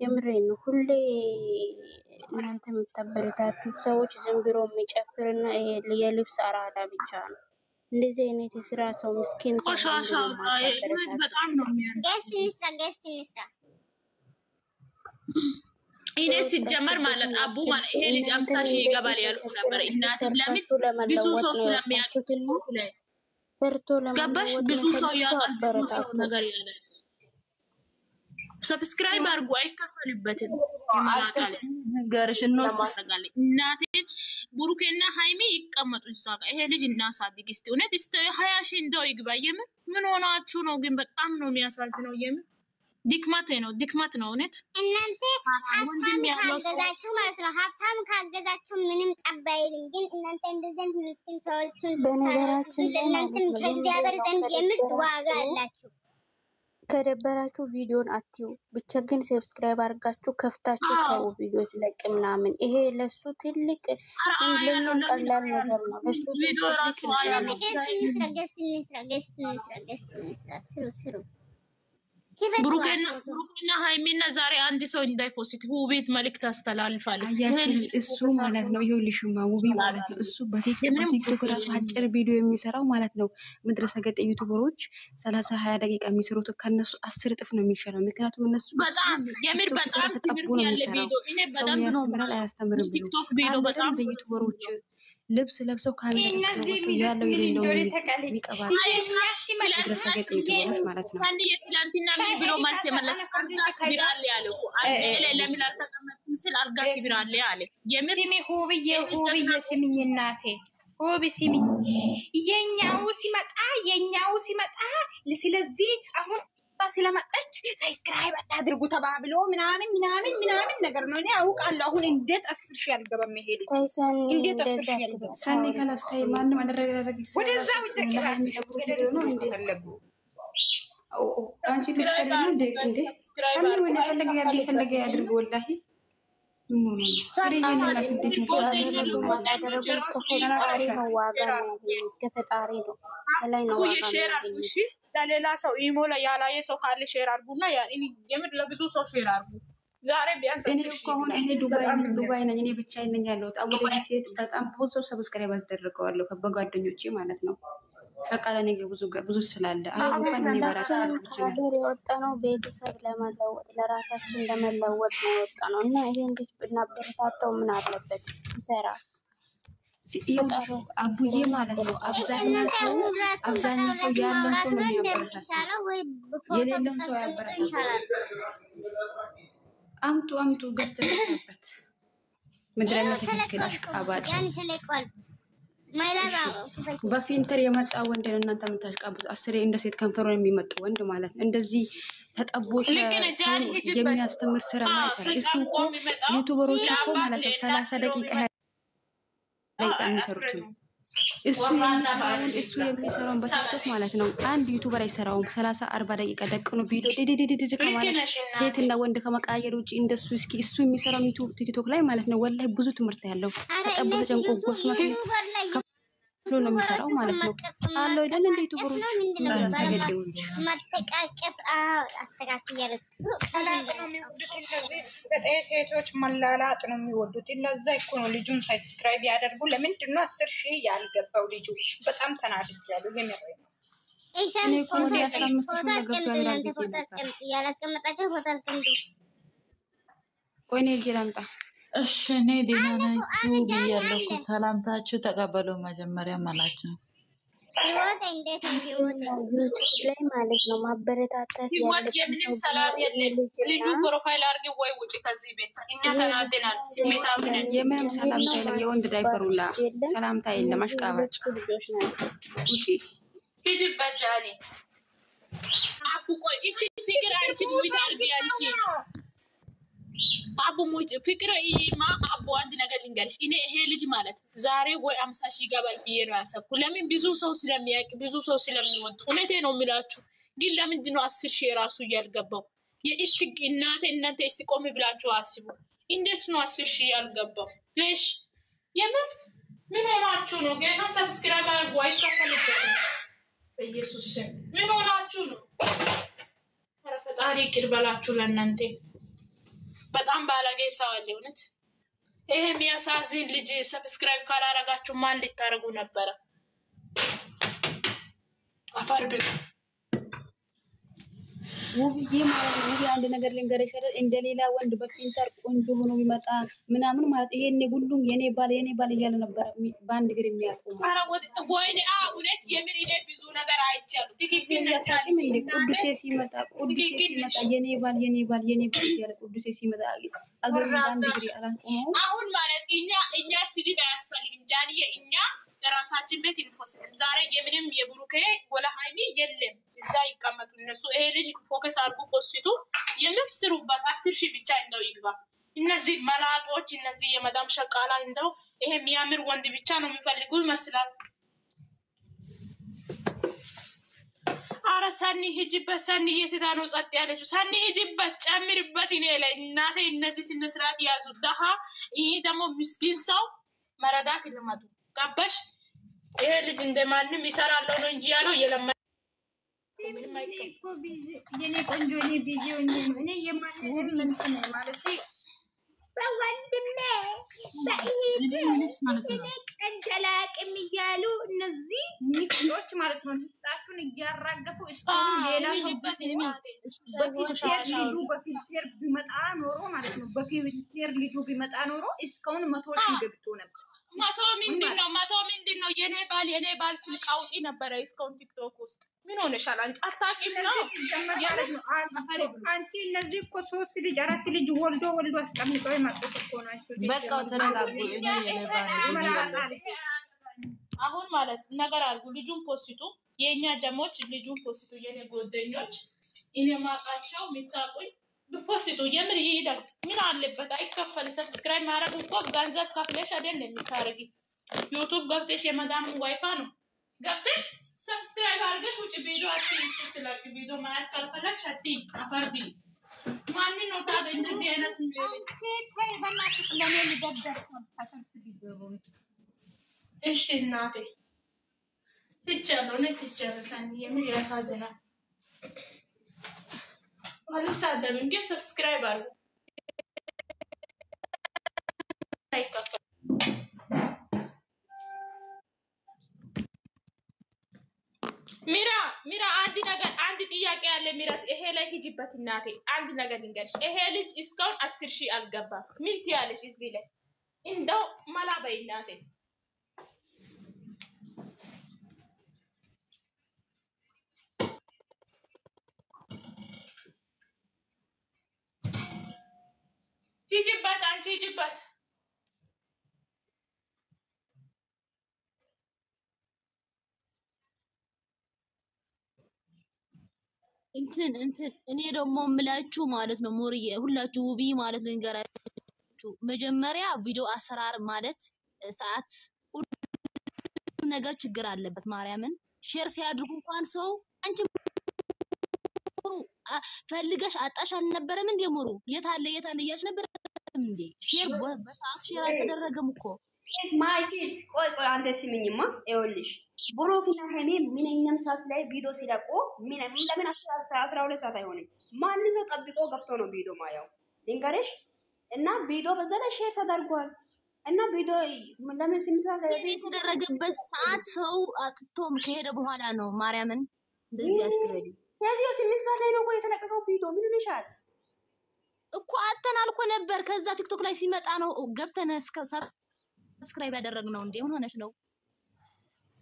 የምሬን ነው ሁሌ እናንተ የምታበረታቱት ሰዎች ዝም ብሎ የሚጨፍርና የልብስ አራዳ ብቻ ነው እንደዚህ አይነት የስራ ሰው ምስኪን ሰው ቆሻሻው በጣም ነው ገስት ንስራ ይሄ ሲጀመር ማለት አቡ ማለት ይሄ ልጅ 50 ሺህ ይገባል ያልኩ ነበር እናት ለምን ብዙ ሰው ስለሚያውቅ ላይ ገባሽ ብዙ ሰው ያውቃል ብዙ ሰው ነገር ያለ ሰብስክራይብ አድርጉ አይከፈልበትም ይማታል ገርሽ ነው ሰጋለ እናቴን ብሩኬና ሃይሚ ይቀመጡ ይሳቃ ይሄ ልጅ እናሳድግ እስቲ እውነት እስቲ 20 ሺህ እንደው ይግባየም ምን ሆናችሁ ነው ግን በጣም ነው የሚያሳዝነው የም ድክመት ነው እውነት እናንተ ሀብታም ካገዛችሁ ማለት ነው ሀብታም ካገዛችሁ ምንም ጠባይልም ግን እናንተ እንደዚህ ምስኪን ሰዎችን በነገራችን ለእናንተ ከእግዚአብሔር ዘንድ የምርጥ ዋጋ አላችሁ ከደበራችሁ ቪዲዮን አትዩ ብቻ ግን ሰብስክራይብ አድርጋችሁ ከፍታችሁ ታው ቪዲዮ ስለቅ ምናምን ይሄ ለሱ ትልቅ እንደኛ ቀላል ነገር ነው ለሱ ቪዲዮ ራሱ ስሩ ብሩክና ሃይሚና ዛሬ አንድ ሰው እንዳይፖስት ውቤት መልእክት አስተላልፋለች እሱ ማለት ነው ይሁንልሽማ ውቢ ማለት ነው እሱ በቲክቶክ ራሱ አጭር ቪዲዮ የሚሰራው ማለት ነው መድረሰ ገጠ ዩቲዩበሮች 30-20 ደቂቃ የሚሰሩት ከነሱ 10 እጥፍ ነው የሚሻለው ምክንያቱም እነሱ በጣም የምር በጣም ተጠቡ ነው የሚሰራው ሰው ያስተምራል አያስተምርም ቲክቶክ ቪዲዮ በጣም ዩቲዩበሮች ልብስ ለብሰው ካሜራ ያለው የሌለው ሚቀባል ድረስ ገጥ ይተውልሽ ማለት ነው አንዴ የትላንትና ምን ብሎ መልስ የመለሰ ቢራል ያለው አንዴ ለምን አልተቀመጥም ስል አርጋት ቢራል ያለ የምር ሆብዬ ስሚኝ እናቴ ሆብ ስሚኝ የኛው ሲመጣ ስለዚህ አሁን ስለመጣች ሰብስክራይብ አታድርጉ ተባብሎ ምናምን ነገር ነው እኔ አውቃለሁ አሁን እንዴት 10 ሺህ አልገባም መሄድ እንዴት 10 ሺህ አልገባም ሰኔ ከላስታይ ማንም አደረገ ወደዛው ደቂቃ ነው እንዴ አንቺ ልትሰሪ ነው እንዴ አንቺ ወለ ፈለገ ያድርጉ ወላሂ ፍሪዬን ማለት እንዴት ነው ዋጋ ነው ከፈጣሪ ነው ላይ ነው ዋጋ ነው ለሌላ ሰው ኢሞላ ያላየ ሰው ካለ ሼር አድርጉና ያኔ የምር ለብዙ ሰው ሼር አድርጉ ዛሬ ቢያንስ እኔ እኮ አሁን እኔ ዱባይ ነኝ እኔ ብቻ ነኝ ያለሁት አቡዳቢ ሴት በጣም ብዙ ሰብስክራይብ አስደርገዋለሁ ከበጓደኞቼ ማለት ነው ፈቃለ ነገ ብዙ ስላለ አሁን እንኳን እኔ በራሴ ሰብስክራይብ የወጣ ነው ቤተሰብ ለመለወጥ ለራሳችን ለመለወጥ ነው የወጣ ነው እና ይሄን ልጅ ብናበረታታው ምን አለበት ይሰራ አቡዬ ማለት ነው አብዛኛው ሰው ያለው ሰው ነው የሚያበረታታው የሌለው ሰው ያበረታታል አምጡ ገስተበት ምድረኛ ትክክል አሽቃባጭ በፊንተር የመጣ ወንድ እናንተ የምታሽቃቡት 10 እንደ ሴት ከንፈሩን የሚመጡ ወንድ ማለት ነው እንደዚህ ተጠቦት የሚያስተምር ስራ ማይሰራ እሱ እኮ ዩቲዩበሮች እኮ ማለት ነው 30 ደቂቃ የሚሰሩት ነው እሱ የሚሰራውን በቲክቶክ ማለት ነው አንድ ዩቲዩበር አይሰራውም 30-40 ደቂቃ ደቅኖ ቪዲዮ ዲዲዲዲ ከማለት ሴትና ወንድ ከመቃየር ውጪ እንደሱ እስኪ እሱ የሚሰራው ቲክቶክ ላይ ማለት ነው ወላሂ ብዙ ትምህርት ያለው ተጠብቆ ጀንቆ ጎስመት ፍሎ ነው የሚሰራው ማለት ነው አለው አይደል እንደ ዩቲዩበሮች ሰገጤዎች መተቃቀፍ አስተካክያለሁ ሴቶች መላላጥ ነው የሚወዱት ለዛ እኮ ነው ልጁን ሰብስክራይብ ያደርጉ ለምንድን ነው 10 ሺህ ያልገባው ልጁ በጣም ተናድጃለሁ የምሬ ነው እኔ እኮ ወደ 15 ሺህ ገብቷል ያላስቀመጣችሁ ፎቶ አስቀምጡ ቆይ ነኝ ጀላምጣ እሺ እኔ ደህና ናችሁ ብያለሁ ሰላምታችሁ ተቀበሉ መጀመሪያ ማላችሁ ህይወት እንዴት ነው ላይ ማለት ነው ማበረታታት ህይወት የምንም ሰላም የለም ልጁ ፕሮፋይል አድርጊ ወይ ውጪ ከዚህ ቤት እኛ ተናደናል ስሜታም ነን የምንም ሰላምታ የለም የወንድ ዳይፐሩላ ሰላምታ የለም አሽቃባጭ ውጪ ሂጂ በጃኒ አቡ ቆይ እስቲ ፍቅር አንቺ ሙይት አድርጊ አንቺ አቡ ሙይት ፍቅር ይማ አቡ አንድ ነገር ልንገርሽ እኔ ይሄ ልጅ ማለት ዛሬ ወይ 50 ሺህ ገባል ብዬ ነው ያሰብኩ ለምን ብዙ ሰው ስለሚያውቅ ብዙ ሰው ስለሚወድ እውነቴ ነው የምላችሁ ግን ለምንድን ነው 10 ሺህ ራሱ ያልገባው የእስቲ እናንተ እስቲ ቆም ብላችሁ አስቡ እንዴት ነው 10 ሺህ ያልገባው ለሽ የምን ምን ሆናችሁ ነው ጌታ ሰብስክራይብ አድርጉ አይከፈልበትም በኢየሱስ ስም ምን ሆናችሁ ነው ፈጣሪ ይቅር በላችሁ ለእናንተ በጣም ባለጌ ሰው አለ እውነት። ይሄ የሚያሳዝን ልጅ ሰብስክራይብ ካላረጋችሁ ማን ልታረጉ ነበረ? አፈር ብሉ። ውብዬ ማለት ነው። ውብዬ አንድ ነገር ልንገርሽ አይደል? እንደሌላ ወንድ በፊንተር ቆንጆ ሆኖ ቢመጣ ምናምን ማለት ይሄኔ ሁሉም የኔ ባል እያለ ነበር በአንድ እግር የሚያቆሙ። ኧረ ወይኔ እውነት የምር እኔ ብዙ ነገር አይቻለሁ። ትክክል ነች። ቅዱሴ ሲመጣ የኔ ባል እያለ ቅዱሴ ሲመጣ አገሩ በአንድ እግር አላቆመው። አሁን ማለት እኛ ስድብ አያስፈልግም ጃንዬ። እኛ ለራሳችን ቤት እንፎስትም። ዛሬ የምንም የብሩኬ ወላ ሃይሚ የለም እዛ ይቀመጡ እነሱ። ይሄ ልጅ ፎከስ አድርጉ ፖስቱ የምር ስሩበት። 10 ሺህ ብቻ እንደው ይግባ። እነዚህ መላጦች እነዚህ የመዳም ሸቃላ እንደው ይሄ የሚያምር ወንድ ብቻ ነው የሚፈልጉ ይመስላል። አረ ሰኒ ሂጂበት። ሰኒ የትታ ነው ጸጥ ያለችው? ሰኒ ሂጂበት፣ ጨምርበት። እኔ ላይ እናቴ እነዚህ ስነ ስርዓት ያዙ። ደሃ ይሄ ደግሞ ምስኪን ሰው መረዳት ይልመዱ። ገባሽ? ይሄ ልጅ እንደማንም ይሰራለው ነው እንጂ ያለው የለማ የኔ ቆንጆ እኔ ቢዚ ሆኜ ነው እኔ የማትወብ እንትን ማለት በወንድሜ ቀንጀላቅም እያሉ እነዚህ ሚስቶች ማለት ነው ሚስታችሁን እያራገፉ እስካሁን ሌላ ልጁ በፊልቴር ቢመጣ ኖሮ ማለት ነው በፊልቴር ልጁ ቢመጣ ኖሮ እስካሁን 100 ሺህ ገብቶ ነበር። መቶ ምንድን ነው? የኔ ባል ስልቃውጢ ነበረ እስካሁን ቲክቶክ ውስጥ። ምን ሆነሻል አንቺ? አታውቂም ነው አንቺ። እነዚህ እኮ 3 ልጅ 4 ልጅ ወልዶ አስቀምጠው የመጡት እኮ ናቸው። በቃ ተረጋጉ። አሁን ማለት ነገር አድርጉ። ልጁን ፖስቱ፣ የእኛ ጀሞች ልጁን ፖስቱ። የኔ ጓደኞች እኔ ማውቃቸው የሚታቁኝ ፖስቱ። የምር ይሄዳል። ምን አለበት? አይከፈል። ሰብስክራይብ ማድረግ እኮ ገንዘብ ከፍለሽ አይደለም የምታረጊ። ዩቱብ ገብተሽ የመዳም ዋይፋ ነው ገብተሽ ሰብስክራይብ አድርገሽ ውጭ ቪዲዮ አትይሱ። ስለቅ ቪዲዮ ማየት ካልፈለግሽ አትይ። አፈርቢ ማን ነው ታዲያ እንደዚህ አይነት እሺ እናቴ ትቻለሁ ነው ትቻለሁ። ሰኒ የምር ያሳዝናል። አልሳደብም ግን ሰብስክራይብ አድርጉ። ሚራ አንድ ጥያቄ ያለ ሚራት፣ ይሄ ላይ ሂጂበት እናቴ። አንድ ነገር ልንገርሽ፣ ይሄ ልጅ እስካሁን 10 ሺህ አልገባም። ምን ትያለሽ? እዚህ ላይ እንደው መላ በይ እናቴ። ሂጂበት አንቺ ሂጂበት። እንትን እኔ ደግሞ የምላችሁ ማለት ነው ሞርዬ ሁላችሁ ውቢ ማለት ልንገራችሁ። መጀመሪያ ቪዲዮ አሰራር ማለት ሰዓት ሁሉ ነገር ችግር አለበት። ማርያምን ሼር ሲያድርጉ እንኳን ሰው አንቺ ፈልገሽ አጣሽ አልነበረም እንዴ? ሞሩ የታለ እያልሽ ነበር እንዴ? ሼር በሰዓቱ ሼር አልተደረገም እኮ። ማይሲስ ቆይ አንተ ስሚኝማ፣ ይኸውልሽ ብሩክና ሀይሜ ምንኛም ሰዓት ላይ ቪዲዮ ሲለቁ ለምን 12 ሰዓት አይሆንም? ማን ሰው ጠብቆ ገብቶ ነው ቪዲዮ ማያው ልንገርሽ። እና ቪዲዮ በዛ ላይ ሼር ተደርጓል። እና ቪዲዮ ለምን 8 ሰዓት ላይ የተደረገበት ሰዓት ሰው አጥቶም ከሄደ በኋላ ነው። ማርያምን እንደዚህ አትበሊ። ቪዲዮ 8 ሰዓት ላይ ነው ቆይ የተለቀቀው ቪዲዮ። ምን ሆነሻል እኮ አተናል እኮ ነበር። ከዛ ቲክቶክ ላይ ሲመጣ ነው ገብተን ሰብስክራይብ ያደረግነው። እንዴ ምን ሆነሽ ነው?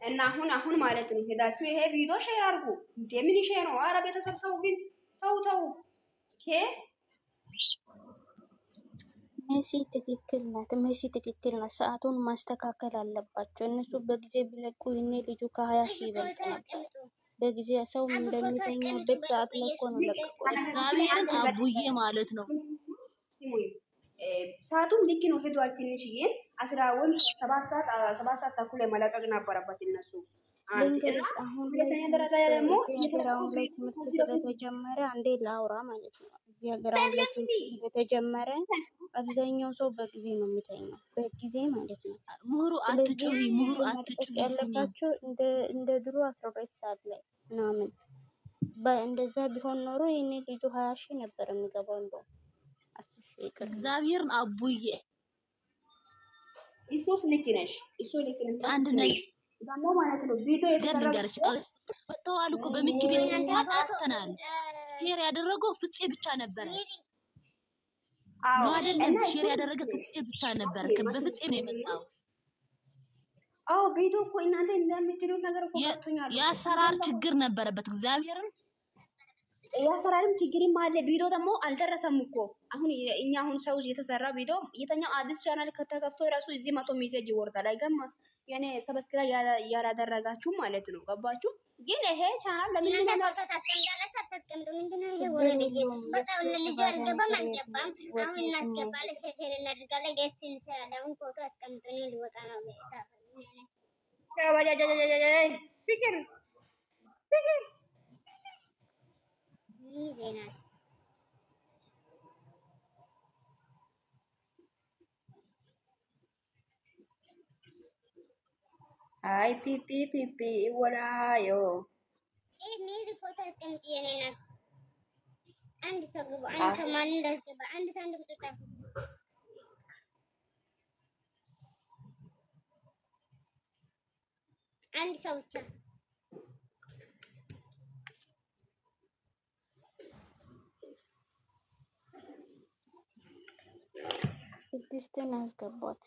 እና አሁን ማለት ነው ሄዳችሁ ይሄ ቪዲዮ ሼር አድርጉ። እንዴ ምን ሼር ነው? አረ ቤተሰብ ተው፣ ግን ተው መሲ ትክክል ናት። ሰዓቱን ማስተካከል አለባቸው እነሱ። በጊዜ ቢለቁ ይሄኔ ልጁ ከ20 ሺህ ይበልጥ ነበር። በጊዜ ሰው እንደሚተኛበት ሰዓት ላይ እኮ ነው ለቀቁ። እግዚአብሔርን አቡዬ ማለት ነው። ሰዓቱም ልክ ነው ሄዷል። ትንሽዬ 7 ሰዓት ተኩል መለቀቅ ነበረበት እነሱ። አሁን ሀገራውን ላይ ትምህርት ስለተጀመረ አንዴ ላውራ ማለት ነው። እዚህ ሀገራውን ላይ ትምህርት ስለተጀመረ አብዛኛው ሰው በጊዜ ነው የሚተኛው፣ በጊዜ ማለት ነው። ምሁሩ አትጩሂ ያለባቸው እንደ ድሮ 12 ሰዓት ላይ ምናምን እንደዛ ቢሆን ኖሮ ይሄኔ ልጁ 20 ሺህ ነበር የሚገባው። እንደው 10 ሺህ እግዚአብሔርን አቡዬ እሱስ ልክ ነሽ። እሱ ልክ ነሽ። አንድ ነገር ደግሞ ማለት ነው ቪዲዮ ገርገርሽ ወጥተዋል እኮ በሚኪ ቤት ስንታተናል። ሼር ያደረገው ፍፄ ብቻ ነበረ። ነው አይደለም? ሼር ያደረገ ፍፄ ብቻ ነበረ። በፍፄ ነው የመጣው። አዎ ቪዲዮ እኮ እናንተ እንደምትሉት ነገር እኮ ወጥቶኛል። የአሰራር ችግር ነበረበት። እግዚአብሔርን የአሰራርም ችግርም አለ። ቪዲዮ ደግሞ አልደረሰም እኮ አሁን እኛ አሁን ሰው የተሰራ ቪዲዮ የተኛው አዲስ ቻናል ከተከፍቶ ራሱ እዚህ 100 ሜሴጅ ይወርዳል። አይገማ ያኔ ሰብስክራይብ ያላደረጋችሁ ማለት ነው። ገባችሁ? ግን ይሄ ቻናል ለምን እናንተ ፎቶ ታስቀምጣላችሁ አታስቀምጡ? ምንድነው ይሄ ወሬ? ኢየሱስ በጣም ልጅ አልገባም አልገባም። አሁን እናስገባለን፣ ሼር እናደርጋለን፣ ጌስት እንሰራለን። አሁን ፎቶ አስቀምጡ። እኔ ልወጣ ነው። ፍቅር ዜና አይ ፒፒ ወላዮ ሜሪ ፎቶ አስቀምጪ። የኔና አንድ ሰው ግቡ። አንድ ሰው ማን እንዳስገባ አንድ ሰው እንደምትጣ አንድ ሰው ብቻ ስድስትን አስገባት።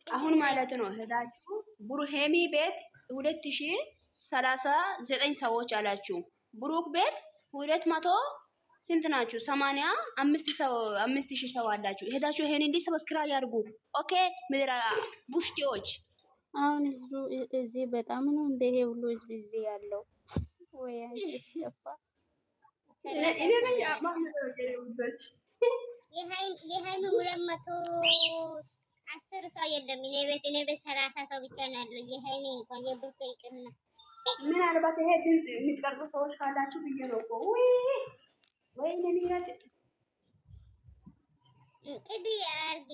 አሁን ማለት ነው ሄዳችሁ ብሩሄሚ ቤት 2039 ሰዎች አላችሁ። ብሩክ ቤት 200 ስንት ናችሁ? 85 ሰው 5000 ሰው አላችሁ። ሄዳችሁ ይሄን እንዲህ ሰብስክራይብ ያድርጉ። ኦኬ ምድራ ቡሽቲዎች አሁን እዚህ በጣም ነው እንደ ይሄ ሁሉ ህዝብ እዚህ ያለው ወይ አንቺ ተፋ እኔ ነኝ አማን ነው ገሬውበት የሃይም 210 ሰው የለም። እኔ ቤት 30 ሰው ብቻ ነው ያለው። የሃይም እንኳን የብሩክ ይቅርና ምናልባት ይሄ ድምጽ የምትቀርቡ ሰዎች ካላችሁ ብዬ ነው እኮ ወይ ለሚራት ጥቢ አርዲ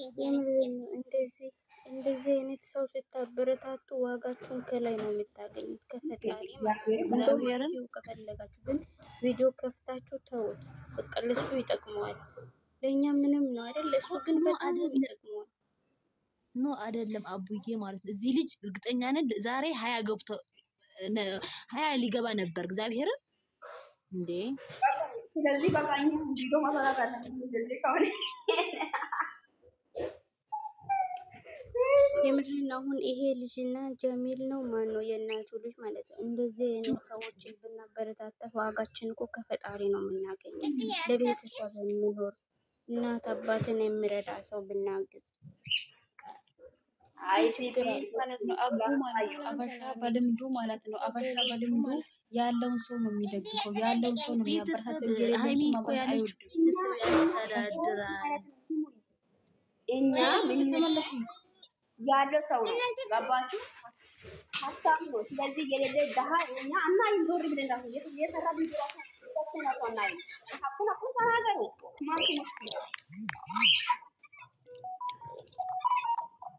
እንደዚህ አይነት ሰው ስታበረታቱ ዋጋችሁን ከላይ ነው የምታገኙት ከፈጣሪ ማለት ነው። ከፈለጋችሁ ግን ቪዲዮ ከፍታችሁ ተውት። በቃ ለሱ ይጠቅመዋል። ለኛ ምንም ነው አይደል? ለሱ ግን በጣም ይጠቅመዋል። ኖ አይደለም አቡዬ ማለት ነው። እዚህ ልጅ እርግጠኛ ነን ዛሬ 20 ገብቶ 20 ሊገባ ነበር። እግዚአብሔርን እንዴ! ስለዚህ በቃ እኛ ቪዲዮ ማሰራት አለብን። እንደዚህ ከሆነ የምድርን አሁን ይሄ ልጅና ጀሚል ነው ማን ነው የእናቱ ልጅ ማለት ነው። እንደዚህ አይነት ሰዎችን ብናበረታታ ዋጋችን እኮ ከፈጣሪ ነው የምናገኘው። ለቤተሰብ የሚኖር እናት አባትን የሚረዳ ሰው ብናግዝ አይ ማለት ነው። አቡ ማለት ነው አበሻ በልምዱ ማለት ነው። አበሻ በልምዱ ያለውን ሰው ነው የሚደግፈው፣ ያለውን ሰው ነው የሚያበረታተው። ሃይሚ እኮ ያለችው ቤተሰብ ያስተዳድራል። እኛ ምን ተመለሽ ያለው ሰው ነው። ገባችሁ? ሀሳብ ነው። ስለዚህ የሌለ ደሃ እኛ እና ይዞር ብለን ራሱ የሰራ ቢሮ ተናቆናይ ሀቁን ተናገሩ ማለት ነው።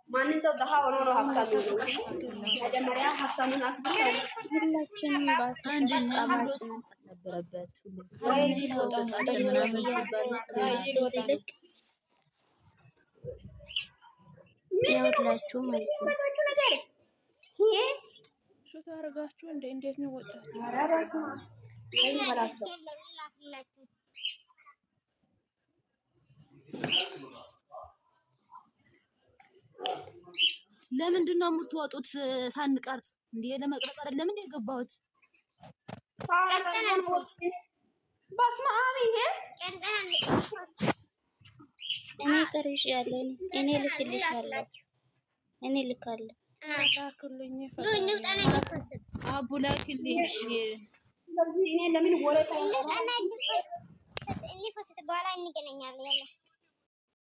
ማንን ሰው ደሃ ሆኖ ነው ሀብታም ነው? መጀመሪያ ሀብታሙን አክብሩ። ሁላችንም አንደኛ ማለት ነበረበት ሁሉ ሰው ተጣጣ ምናምን ሲባል ያውላችሁ ማለት ነው። ነገር ይሄ ሹት አርጋችሁ እንዴት ነው ወጣችሁ? አራራስ ወይ ማለት ነው። ለምንድን ነው የምትወጡት ሳንቀርጽ? እንዴ ለመቅረጽ አይደለም እንዴ የገባሁት? በስመ አብ ይሄ እኔ ቀርሽ ያለኝ እኔ ልክልሻለሁ። እኔ ልካለሁ። ላክልኝ አቡ ላክልኝ። ስለዚህ እኔ ለምን ወሬ ታይና እኔ ፈስት በኋላ እንገናኛለን።